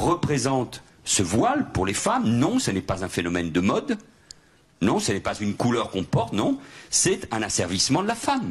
représente ce voile pour les femmes. Non, ce n'est pas un phénomène de mode. Non, ce n'est pas une couleur qu'on porte. Non, c'est un asservissement de la femme.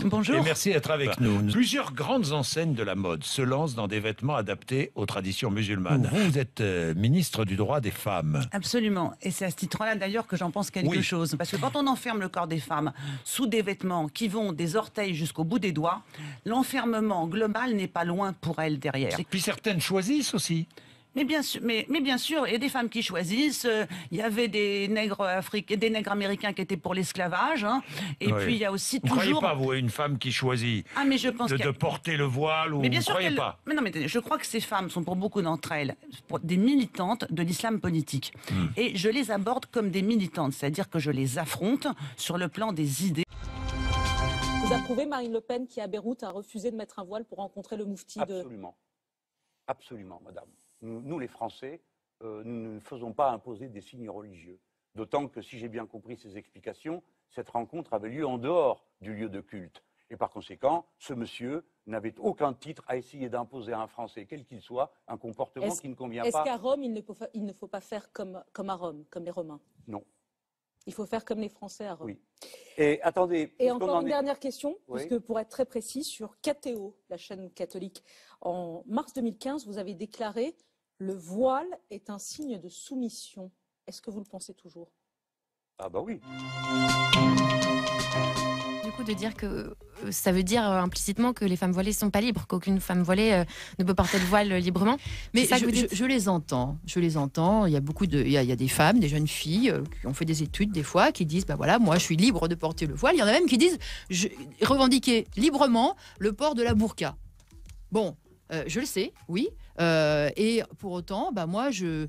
Bonjour. Et merci d'être avec nous. Plusieurs grandes enseignes de la mode se lancent dans des vêtements adaptés aux traditions musulmanes. Vous êtes ministre du droit des femmes. Absolument. Et c'est à ce titre-là d'ailleurs que j'en pense quelque chose. Parce que quand on enferme le corps des femmes sous des vêtements qui vont des orteils jusqu'au bout des doigts, l'enfermement global n'est pas loin pour elles derrière. Et puis certaines choisissent aussi. Mais bien sûr, il y a des femmes qui choisissent. Il y avait des nègres africains, des nègres américains qui étaient pour l'esclavage. Hein, et puis il y a aussi vous toujours. Vous croyez pas, vous, une femme qui choisit mais je pense de porter le voile ou mais bien vous sûr croyez pas? Mais non, mais je crois que ces femmes sont pour beaucoup d'entre elles des militantes de l'islam politique. Et je les aborde comme des militantes, c'est-à-dire que je les affronte sur le plan des idées. Vous approuvez Marine Le Pen qui, à Beyrouth, a refusé de mettre un voile pour rencontrer le moufti de... Absolument. Absolument, madame. Nous, les Français, nous ne faisons pas imposer des signes religieux. D'autant que, si j'ai bien compris ces explications, cette rencontre avait lieu en dehors du lieu de culte. Et par conséquent, ce monsieur n'avait aucun titre à essayer d'imposer à un Français, quel qu'il soit, un comportement qui ne convient pas. Est-ce qu'à Rome, il ne faut pas faire comme à Rome, comme les Romains? Non. Il faut faire comme les Français à Rome. Oui. Et attendez. Et encore une dernière question, puisque pour être très précis, sur KTO, la chaîne catholique, en mars 2015, vous avez déclaré « Le voile est un signe de soumission ». Est-ce que vous le pensez toujours? Ah bah oui. Du coup, de dire que ça veut dire implicitement que les femmes voilées ne sont pas libres, qu'aucune femme voilée ne peut porter le voile librement. Mais je les entends. Il y a il y a des femmes, des jeunes filles qui ont fait des études des fois, qui disent bah voilà, moi je suis libre de porter le voile. Il y en a même qui disent revendiquer librement le port de la burqa. Bon, je le sais, oui. Et pour autant, bah moi, je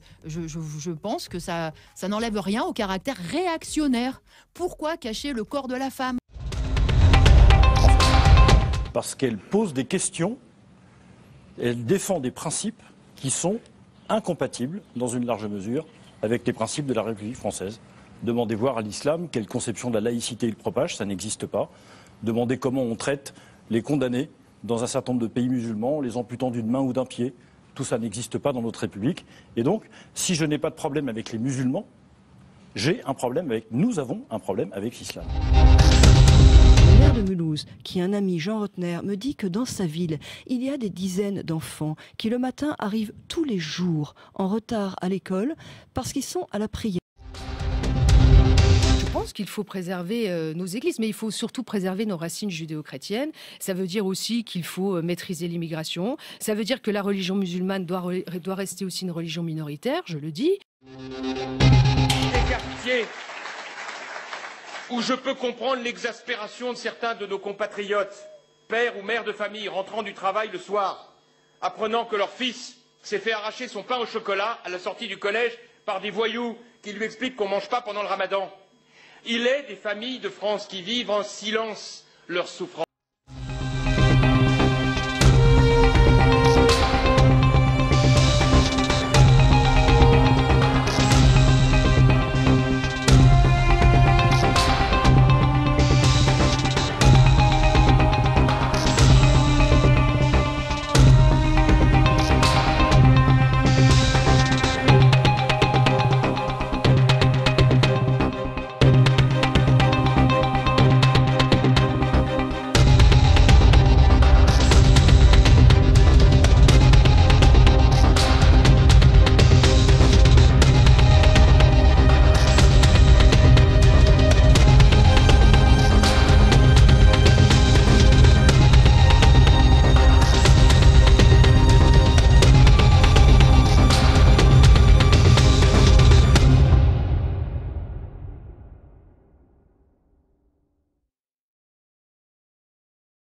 pense que ça n'enlève rien au caractère réactionnaire. Pourquoi cacher le corps de la femme? Parce qu'elle pose des questions, elle défend des principes qui sont incompatibles, dans une large mesure, avec les principes de la République française. Demandez voir à l'islam quelle conception de la laïcité il propage, ça n'existe pas. Demandez comment on traite les condamnés dans un certain nombre de pays musulmans, les amputant d'une main ou d'un pied. Tout ça n'existe pas dans notre République. Et donc, si je n'ai pas de problème avec les musulmans, nous avons un problème avec l'islam. Le maire de Mulhouse, qui est un ami, Jean Rotner, me dit que dans sa ville, il y a des dizaines d'enfants qui le matin arrivent tous les jours en retard à l'école parce qu'ils sont à la prière. Je pense qu'il faut préserver nos églises, mais il faut surtout préserver nos racines judéo-chrétiennes. Ça veut dire aussi qu'il faut maîtriser l'immigration. Ça veut dire que la religion musulmane doit rester aussi une religion minoritaire, je le dis. Des quartiers où je peux comprendre l'exaspération de certains de nos compatriotes, pères ou mères de famille rentrant du travail le soir, apprenant que leur fils s'est fait arracher son pain au chocolat à la sortie du collège par des voyous qui lui expliquent qu'on ne mange pas pendant le ramadan. Il est des familles de France qui vivent en silence leur souffrance.